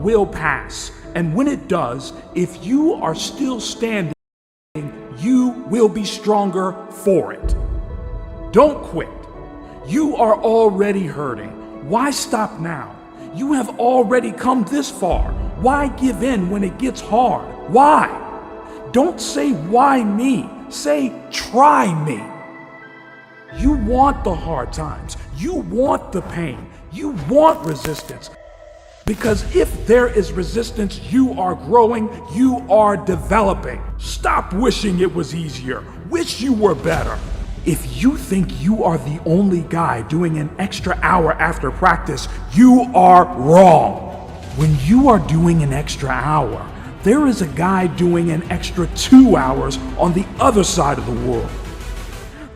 will pass. And when it does, if you are still standing, you will be stronger for it. Don't quit. You are already hurting. Why stop now? You have already come this far. Why give in when it gets hard? Why? Don't say, why me? Say, try me. You want the hard times. You want the pain. You want resistance. Because if there is resistance, you are growing, you are developing. Stop wishing it was easier. Wish you were better. If you think you are the only guy doing an extra hour after practice, you are wrong. When you are doing an extra hour, there is a guy doing an extra 2 hours on the other side of the world.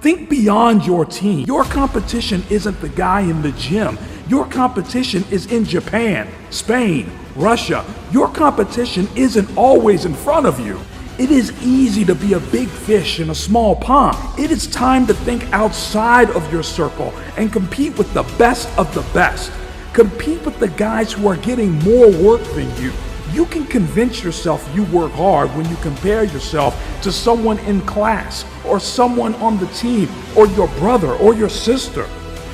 Think beyond your team. Your competition isn't the guy in the gym. Your competition is in Japan, Spain, Russia. Your competition isn't always in front of you. It is easy to be a big fish in a small pond. It is time to think outside of your circle and compete with the best of the best. Compete with the guys who are getting more work than you. You can convince yourself you work hard when you compare yourself to someone in class or someone on the team or your brother or your sister.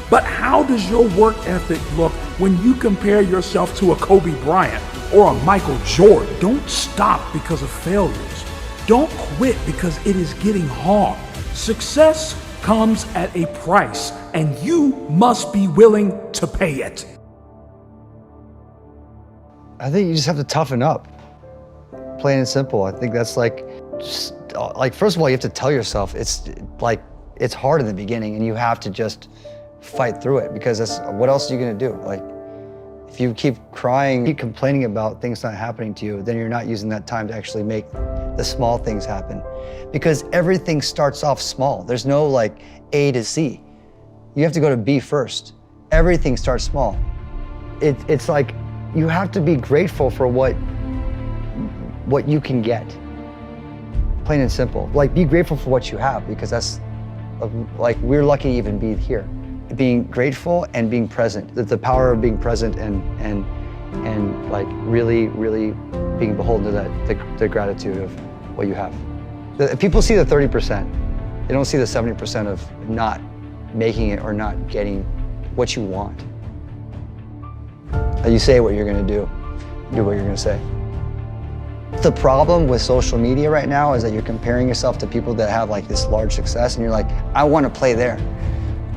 But how does your work ethic look when you compare yourself to a Kobe Bryant or a Michael Jordan? Don't stop because of failures. Don't quit because it is getting hard. Success comes at a price, and you must be willing to pay it. I think you just have to toughen up, plain and simple. I think that's like first of all, you have to tell yourself it's hard in the beginning, and you have to just fight through it, because what else are you gonna do? Like, if you keep crying, keep complaining about things not happening to you, then you're not using that time to actually make the small things happen. Because everything starts off small. There's no like A to Z. You have to go to B first. Everything starts small. It's like you have to be grateful for what you can get. Plain and simple. Like, be grateful for what you have, because that's like, we're lucky to even be here. Being grateful and being present. The power of being present and like really being beholden to the gratitude of what you have. People see the 30%. They don't see the 70% of not making it or not getting what you want. You say what you're gonna do what you're gonna say. The problem with social media right now is that you're comparing yourself to people that have like this large success, and you're like, I wanna play there.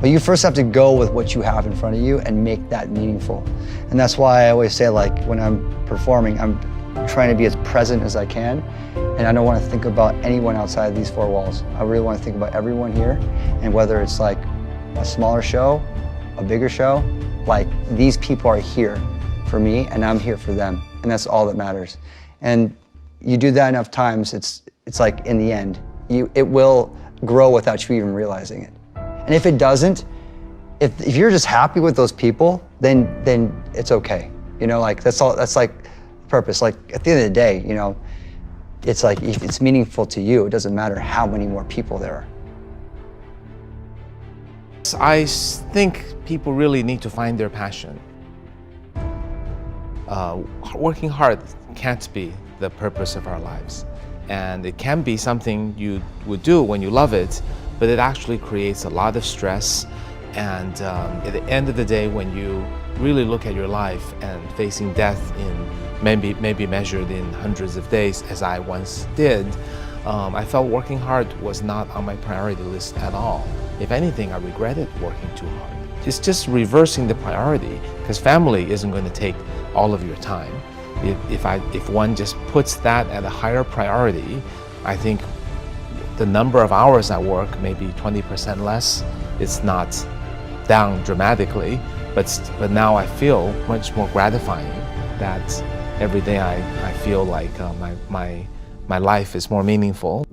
But you first have to go with what you have in front of you and make that meaningful. And that's why I always say, like, when I'm performing, I'm trying to be as present as I can, and I don't want to think about anyone outside these four walls. I really want to think about everyone here, and whether it's like a smaller show, a bigger show, like, these people are here for me and I'm here for them, and that's all that matters. And you do that enough times, it's like, in the end, it will grow without you even realizing it. And if it doesn't, if you're just happy with those people, then it's okay. You know, like, that's like purpose. Like, at the end of the day, you know, it's like, if it's meaningful to you, it doesn't matter how many more people there are. I think people really need to find their passion. Working hard can't be the purpose of our lives. And it can be something you would do when you love it, but it actually creates a lot of stress. And at the end of the day, when you really look at your life and facing death in maybe measured in hundreds of days, as I once did, I felt working hard was not on my priority list at all. If anything, I regretted working too hard. It's just reversing the priority, because family isn't going to take all of your time. If one just puts that at a higher priority, I think the number of hours I work may be 20% less. It's not down dramatically, but now I feel much more gratifying that every day I feel like my life is more meaningful.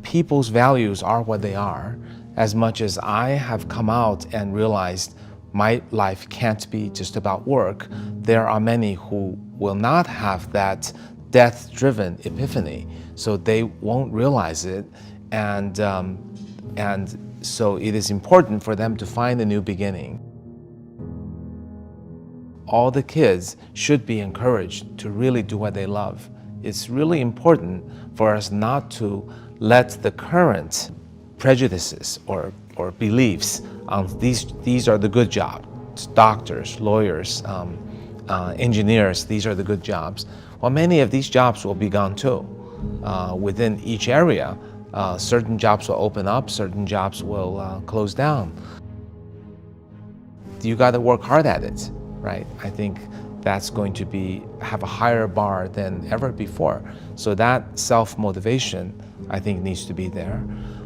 People's values are what they are. As much as I have come out and realized my life can't be just about work, there are many who will not have that death-driven epiphany, so they won't realize it, and so it is important for them to find a new beginning. all the kids should be encouraged to really do what they love. It's really important for us not to let the current prejudices or beliefs on these are the good jobs, doctors, lawyers, engineers, these are the good jobs. Well, many of these jobs will be gone too. Within each area, certain jobs will open up, certain jobs will close down. You got to work hard at it, right? I think that's going to have a higher bar than ever before. So that self-motivation, I think, needs to be there.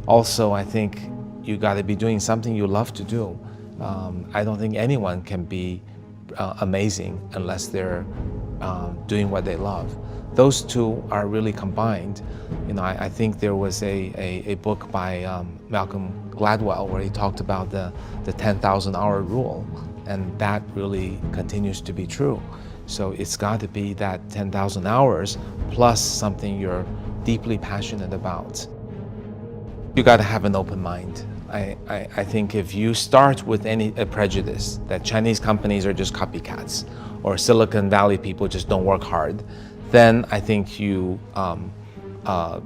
Also, I think you got to be doing something you love to do. I don't think anyone can be amazing unless they're doing what they love. Those two are really combined. You know, I think there was a book by Malcolm Gladwell where he talked about the 10,000-hour rule, and that really continues to be true. So it's got to be that 10,000 hours plus something you're deeply passionate about. You got to have an open mind. I think if you start with a prejudice that Chinese companies are just copycats or Silicon Valley people just don't work hard, then I think you have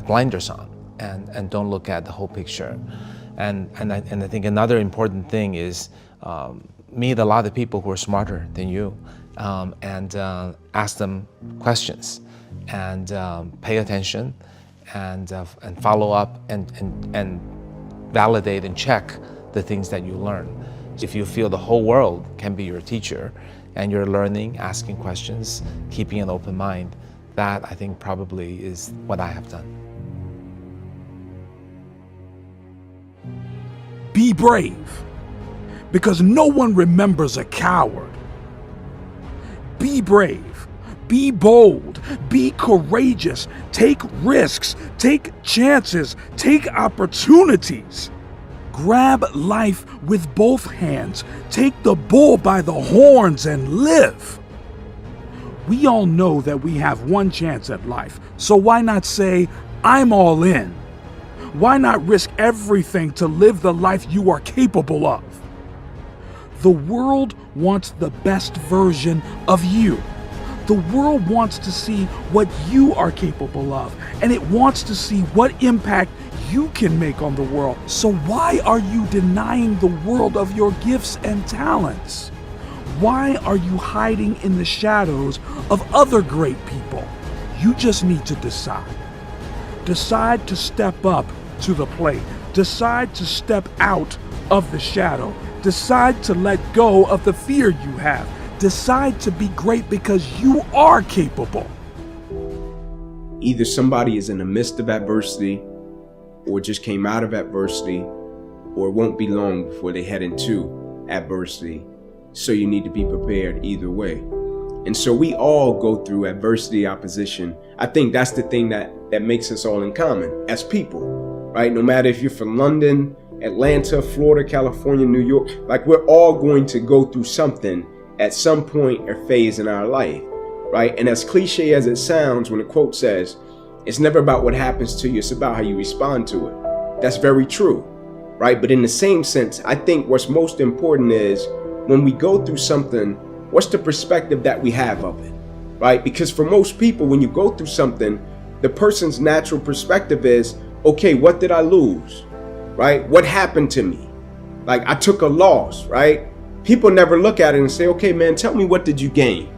blinders on and don't look at the whole picture. And I think another important thing is meet a lot of people who are smarter than you and ask them questions and pay attention and follow up and validate and check the things that you learn. If you feel the whole world can be your teacher and you're learning, asking questions, keeping an open mind, that I think probably is what I have done. Be brave, because no one remembers a coward. Be brave. Be bold, be courageous, take risks, take chances, take opportunities. Grab life with both hands, take the bull by the horns and live. We all know that we have one chance at life, so why not say, I'm all in? Why not risk everything to live the life you are capable of? The world wants the best version of you. The world wants to see what you are capable of, and it wants to see what impact you can make on the world. So why are you denying the world of your gifts and talents? Why are you hiding in the shadows of other great people? You just need to decide. Decide to step up to the plate. Decide to step out of the shadow. Decide to let go of the fear you have. Decide to be great because you are capable. Either somebody is in the midst of adversity or just came out of adversity, or it won't be long before they head into adversity. So you need to be prepared either way. And so we all go through adversity, opposition. I think that's the thing that makes us all in common as people, right? No matter if you're from London, Atlanta, Florida, California, New York, like we're all going to go through something at some point or phase in our life, right? And as cliche as it sounds, when the quote says, it's never about what happens to you, it's about how you respond to it. That's very true, right? But in the same sense, I think what's most important is when we go through something, what's the perspective that we have of it, right? Because for most people, when you go through something, the person's natural perspective is, okay, what did I lose, right? What happened to me? Like I took a loss, right? People never look at it and say, okay, man, tell me, what did you gain,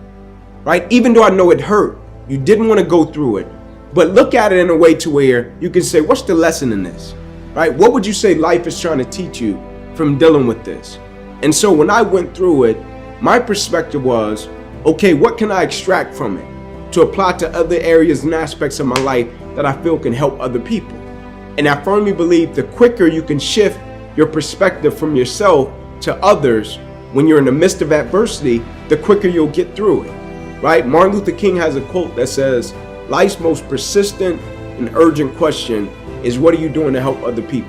right? Even though I know it hurt, you didn't want to go through it, but look at it in a way to where you can say, what's the lesson in this, right? What would you say life is trying to teach you from dealing with this? And so when I went through it, my perspective was, okay, what can I extract from it to apply to other areas and aspects of my life that I feel can help other people? And I firmly believe the quicker you can shift your perspective from yourself to others when you're in the midst of adversity, the quicker you'll get through it, right? Martin Luther King has a quote that says, life's most persistent and urgent question is, what are you doing to help other people?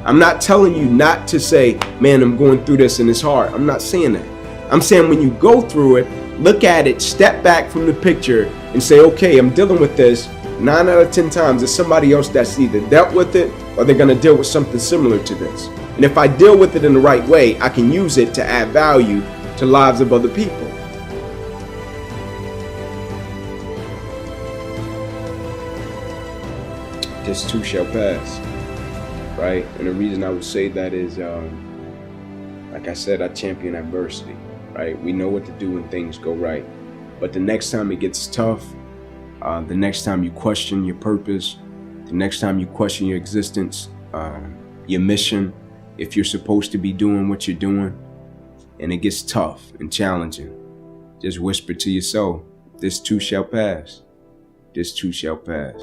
I'm not telling you not to say, man, I'm going through this and it's hard. I'm not saying that. I'm saying when you go through it, look at it, step back from the picture and say, okay, I'm dealing with this. 9 out of 10 times, there's somebody else that's either dealt with it or they're going to deal with something similar to this. And if I deal with it in the right way, I can use it to add value to lives of other people. This too shall pass, right? And the reason I would say that is, like I said, I champion adversity, right? We know what to do when things go right. But the next time it gets tough, the next time you question your purpose, the next time you question your existence, your mission, if you're supposed to be doing what you're doing, and it gets tough and challenging, just whisper to your soul, this too shall pass. This too shall pass.